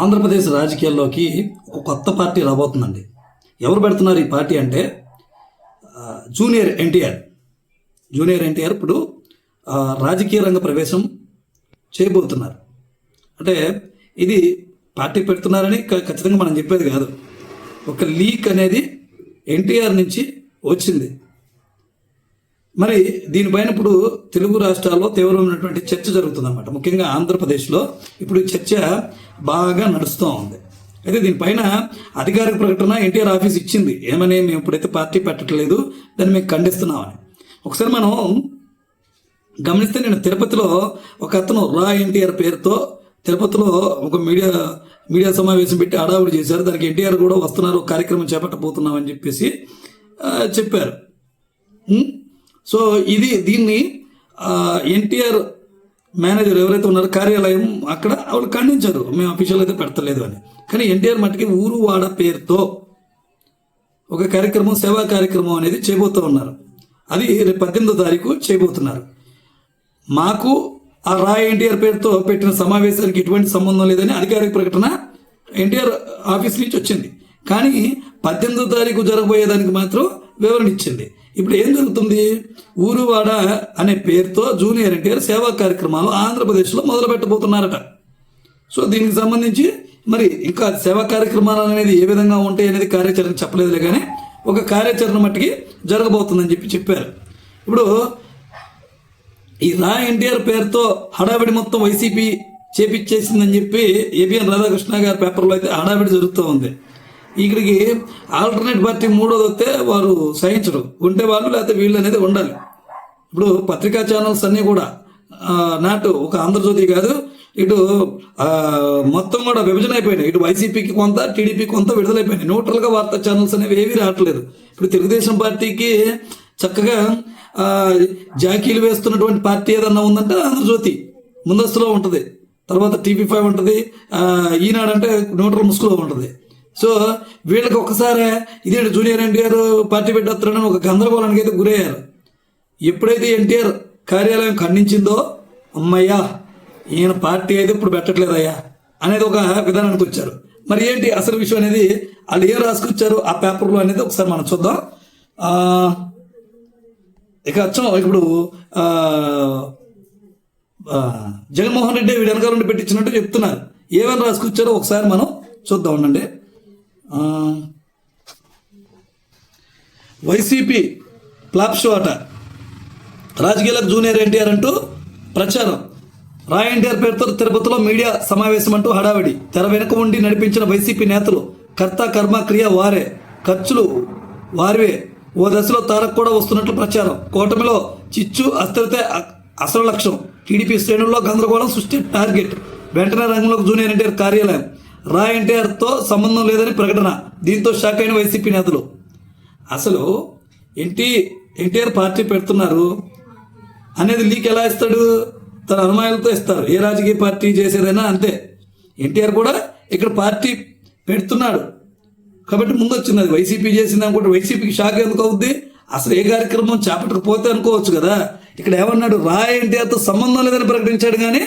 ఆంధ్రప్రదేశ్ రాజకీయాల్లోకి ఒక కొత్త పార్టీ రాబోతుందండి. ఎవరు పెడుతున్నారు ఈ పార్టీ అంటే జూనియర్ ఎన్టీఆర్. జూనియర్ ఎన్టీఆర్ ఇప్పుడు రాజకీయ రంగ ప్రవేశం చేయబోతున్నారు. అంటే ఇది పార్టీ పెడుతున్నారని ఖచ్చితంగా మనం చెప్పేది కాదు. ఒక లీక్ అనేది ఎన్టీఆర్ నుంచి వచ్చింది. మరి దీనిపైన ఇప్పుడు తెలుగు రాష్ట్రాల్లో తీవ్రమైనటువంటి చర్చ జరుగుతుందన్నమాట. ముఖ్యంగా ఆంధ్రప్రదేశ్లో ఇప్పుడు ఈ చర్చ బాగా నడుస్తూ ఉంది. అయితే దీనిపైన అధికారిక ప్రకటన ఎన్టీఆర్ ఆఫీస్ ఇచ్చింది. ఏమని, మేము ఇప్పుడైతే పార్టీ పెట్టట్లేదు, దాన్ని మేము ఖండిస్తున్నామని. ఒకసారి మనం గమనిస్తే, నేను తిరుపతిలో ఒక అతను రా ఎన్టీఆర్ పేరుతో తిరుపతిలో ఒక మీడియా సమావేశం పెట్టి హడావుడి చేశారు. దానికి ఎన్టీఆర్ కూడా వస్తున్నారు, కార్యక్రమం చేపట్టబోతున్నామని చెప్పేసి చెప్పారు. సో దీన్ని ఎన్టీఆర్ మేనేజర్ ఎవరైతే ఉన్నారో కార్యాలయం అక్కడ వాళ్ళు ఖండించారు, మేము అఫీషియల్ అయితే పెడతలేదు అని. కానీ ఎన్టీఆర్ మట్టికి ఊరు వాడ పేరుతో ఒక కార్యక్రమం, సేవా కార్యక్రమం అనేది చేయబోతూ ఉన్నారు. అది రేపు 18వ తారీఖు చేయబోతున్నారు. మాకు ఆ రాయ్ ఎన్టీఆర్ పేరుతో పెట్టిన సమావేశానికి ఎటువంటి సంబంధం లేదని అధికారిక ప్రకటన ఎన్టీఆర్ ఆఫీస్ నుంచి వచ్చింది. కానీ 18వ తారీఖు జరగబోయేదానికి మాత్రం వివరణ ఇచ్చింది. ఇప్పుడు ఏం జరుగుతుంది, ఊరువాడ అనే పేరుతో జూనియర్ ఎన్టీఆర్ సేవా కార్యక్రమాలు ఆంధ్రప్రదేశ్లో మొదలు పెట్టబోతున్నారట. సో దీనికి సంబంధించి మరి ఇంకా సేవా కార్యక్రమాలు అనేది ఏ విధంగా ఉంటాయి అనేది కార్యాచరణ చెప్పలేదులే, కానీ ఒక కార్యాచరణ మట్టికి జరగబోతుందని చెప్పారు. ఇప్పుడు ఈ రా ఎన్టీఆర్ పేరుతో హడావిడి మొత్తం వైసీపీ చేపించేసిందని చెప్పి ఏబిఎన్ రాధాకృష్ణ గారి పేపర్లో అయితే హడావిడి జరుగుతూ ఉంది. ఇక్కడికి ఆల్టర్నేట్ పార్టీ మూడోది వస్తే వారు సహించరు, ఉంటే వాళ్ళు లేకపోతే వీళ్ళు అనేది ఉండాలి. ఇప్పుడు పత్రికా ఛానల్స్ అన్నీ కూడా నాటు ఒక ఆంధ్రజ్యోతి కాదు, ఇటు మొత్తం కూడా విభజన అయిపోయినాయి. ఇటు వైసీపీకి కొంత, టీడీపీకి కొంత విడుదలైపోయినాయి. న్యూట్రల్గా వార్తా ఛానల్స్ అనేవి ఏవీ రావట్లేదు. ఇప్పుడు తెలుగుదేశం పార్టీకి చక్కగా జాకీలు వేస్తున్నటువంటి పార్టీ ఏదన్నా ఉందంటే ఆంధ్రజ్యోతి ముందస్తులో ఉంటుంది, తర్వాత టీవీ5 ఉంటుంది, ఈనాడు అంటే న్యూట్రల్ ముసుగులో ఉంటుంది. సో వీళ్ళకి ఒక్కసారి ఇదే జూనియర్ ఎన్టీఆర్ పార్టీ పెట్టేస్తున్నారని ఒక గందరగోళానికి అయితే గురయ్యారు. ఎప్పుడైతే ఎన్టీఆర్ కార్యాలయం ఖండించిందో, అమ్మయ్యా ఈయన పార్టీ అయితే ఇప్పుడు పెట్టట్లేదయ్యా అనేది ఒక విధానానికి వచ్చారు. మరి ఏంటి అసలు విషయం అనేది, వాళ్ళు ఏం రాసుకొచ్చారు ఆ పేపర్లో అనేది ఒకసారి మనం చూద్దాం. ఇక అచ్చం ఇప్పుడు జగన్మోహన్ రెడ్డి వీడి వెనకాల నుండి పెట్టించినట్టు చెప్తున్నారు. ఏమని రాసుకొచ్చారో ఒకసారి మనం చూద్దాం ఉండండి. వైసీపీ ఫ్లాప్ షో అట, రాజకీయాలకు జూనియర్ ఎన్టీఆర్ అంటూ ప్రచారం. రా ఎన్టీఆర్ పేరుతో తిరుపతిలో మీడియా సమావేశం అంటూ హడావిడి. తెర వెనుక ఉండి నడిపించిన వైసీపీ నేతలు కర్త కర్మ క్రియ వారే, ఖర్చులు వారివే. ఓ దశలో తారక్ కూడా వస్తున్నట్లు ప్రచారం. కూటమిలో చిచ్చు, అస్థిరతే అసలు లక్ష్యం. టీడీపీ శ్రేణుల్లో గందరగోళం సృష్టి టార్గెట్. వెంటనే రంగంలోకి జూనియర్ ఎన్టీఆర్ కార్యాలయం. రా ఎన్టీఆర్తో సంబంధం లేదని ప్రకటన. దీంతో షాక్ అయిన వైసీపీ నేతలు. అసలు ఎన్టీఆర్ పార్టీ పెడుతున్నారు అనేది లీక్ ఎలా ఇస్తాడు? తన అనుమానాలతో ఇస్తారు. ఏ రాజకీయ పార్టీ చేసేదైనా అంతే. ఎన్టీఆర్ కూడా ఇక్కడ పార్టీ పెడుతున్నాడు కాబట్టి ముందు వచ్చింది. అది వైసీపీ చేసింది అనుకుంటే వైసీపీకి షాక్ ఎందుకు అవుద్ది? అసలు ఏ కార్యక్రమం చేపట్టకపోతే అనుకోవచ్చు కదా. ఇక్కడ ఏమన్నాడు, రా ఎన్టీఆర్తో సంబంధం లేదని ప్రకటించాడు, కానీ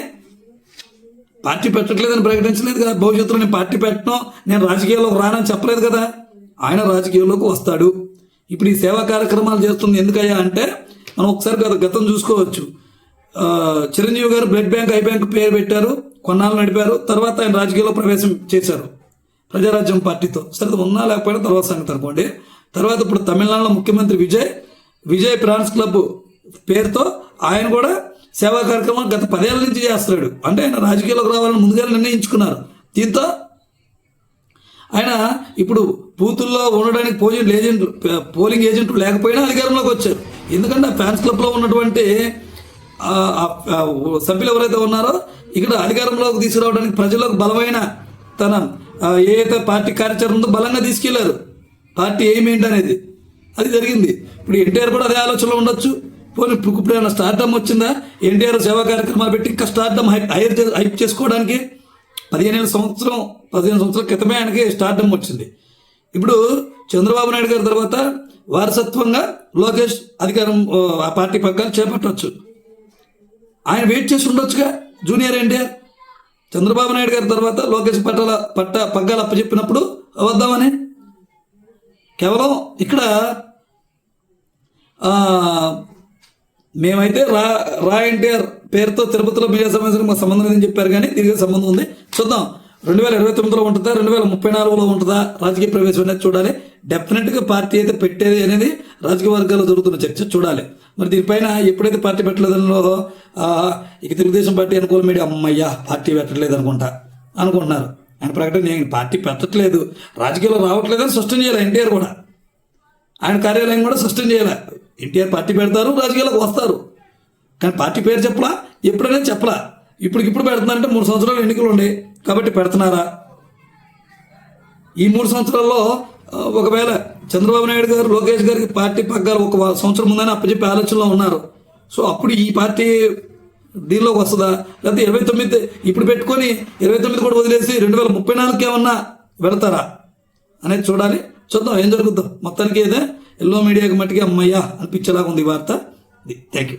పార్టీ పెట్టట్లేదని ప్రకటించలేదు కదా. భవిష్యత్తులో నేను పార్టీ పెట్టను, నేను రాజకీయాల్లోకి రానని చెప్పలేదు కదా. ఆయన రాజకీయాల్లోకి వస్తాడు. ఇప్పుడు ఈ సేవా కార్యక్రమాలు చేస్తుంది ఎందుకయ్యా అంటే, మనం ఒకసారి గతం చూసుకోవచ్చు. చిరంజీవి గారు బ్లడ్ బ్యాంక్, ఐ బ్యాంక్ పేరు పెట్టారు, కొన్నాళ్ళు నడిపారు. తర్వాత ఆయన రాజకీయాల్లో ప్రవేశం చేశారు ప్రజారాజ్యం పార్టీతో. సరే ఉన్నా లేకపోయినా తర్వాత సంగతి అనుకోండి. తర్వాత ఇప్పుడు తమిళనాడులో ముఖ్యమంత్రి విజయ్ ప్రాన్స్ క్లబ్ పేరుతో ఆయన కూడా సేవా కార్యక్రమాలు గత 10 ఏళ్ల నుంచి చేస్తున్నాడు. అంటే ఆయన రాజకీయాల్లోకి రావాలని ముందుగా నిర్ణయించుకున్నారు. దీంతో ఆయన ఇప్పుడు బూతుల్లో ఉండడానికి పోలింగ్ ఏజెంట్ లేకపోయినా అధికారంలోకి వచ్చారు. ఎందుకంటే ఆ ఫ్యాన్స్ క్లబ్లో ఉన్నటువంటి సభ్యులు ఎవరైతే ఉన్నారో ఇక్కడ అధికారంలోకి తీసుకురావడానికి ప్రజలకు బలమైన తన ఏదైతే పార్టీ కార్యాచరణ ఉందో బలంగా తీసుకెళ్లారు. పార్టీ ఏమేంటి అనేది అది జరిగింది. ఇప్పుడు ఎన్టీఆర్ కూడా అదే ఆలోచనలో ఉండొచ్చు. పోనీ ఇప్పుడు ఏమైనా స్టార్టమ్ వచ్చిందా? ఎన్టీఆర్ సేవా కార్యక్రమాలు పెట్టి ఇంకా స్టార్టమ్ హైప్ చేసుకోవడానికి 15 సంవత్సరాల క్రితమే ఆయనకి స్టార్టమ్ వచ్చింది. ఇప్పుడు చంద్రబాబు నాయుడు గారి తర్వాత వారసత్వంగా లోకేష్ అధికారం ఆ పార్టీ పగ్గాలు చేపట్టవచ్చు. ఆయన వెయిట్ చేసి ఉండొచ్చుగా జూనియర్ ఎన్టీఆర్. చంద్రబాబు నాయుడు గారి తర్వాత లోకేష్ పగ్గాలు అప్పచెప్పినప్పుడు వద్దామని కేవలం ఇక్కడ మేమైతే రా ఎన్టీఆర్ పేరుతో తిరుపతిలో మీడియా సమావేశానికి మాకు సంబంధం లేదని చెప్పారు, కానీ దీనికి సంబంధం ఉంది. చూద్దాం 2029లో ఉంటుందా 2034లో ఉంటుందా రాజకీయ ప్రవేశం అనేది చూడాలి. డెఫినెట్గా పార్టీ అయితే పెట్టేది అనేది రాజకీయ వర్గాల్లో జరుగుతున్న చర్చ చూడాలి. మరి దీనిపైన ఎప్పుడైతే పార్టీ పెట్టలేదనో ఇక తెలుగుదేశం పార్టీ అనుకూల మీడియా అమ్మయ్యా పార్టీ పెట్టలేదు అనుకుంటున్నారు. ఆయన ప్రకటన నేను పార్టీ పెట్టట్లేదు, రాజకీయాల్లో రావట్లేదని స్పష్టం చేయాలి. ఎన్టీఆర్ కూడా ఆయన కార్యాలయం కూడా స్పష్టం చేయాలి. ఎన్టీఆర్ పార్టీ పెడతారు, రాజకీయాలకు వస్తారు, కానీ పార్టీ పేరు చెప్పలా, ఎప్పుడైనా చెప్పలా. ఇప్పుడు పెడుతున్నారంటే 3 సంవత్సరాలు ఎన్నికలు ఉండే కాబట్టి పెడుతున్నారా? ఈ 3 సంవత్సరాల్లో ఒకవేళ చంద్రబాబు నాయుడు గారు లోకేష్ గారికి పార్టీ పగ్గాలు 1 సంవత్సరం ముందని అప్పచెప్పే ఆలోచనలో ఉన్నారు. సో అప్పుడు ఈ పార్టీ దీనిలోకి వస్తుందా, లేకపోతే 29 ఇప్పుడు పెట్టుకొని 29 కూడా వదిలేసి 2034కి ఏమన్నా వెళతారా అనేది చూడాలి. చూద్దాం ఏం జరుగుతుందో. మొత్తానికి అయితే ఎల్లో మీడియాకి మట్టికి అమ్మయ్యా అనిపించేలాగా ఉంది ఈ వార్త. Thank you.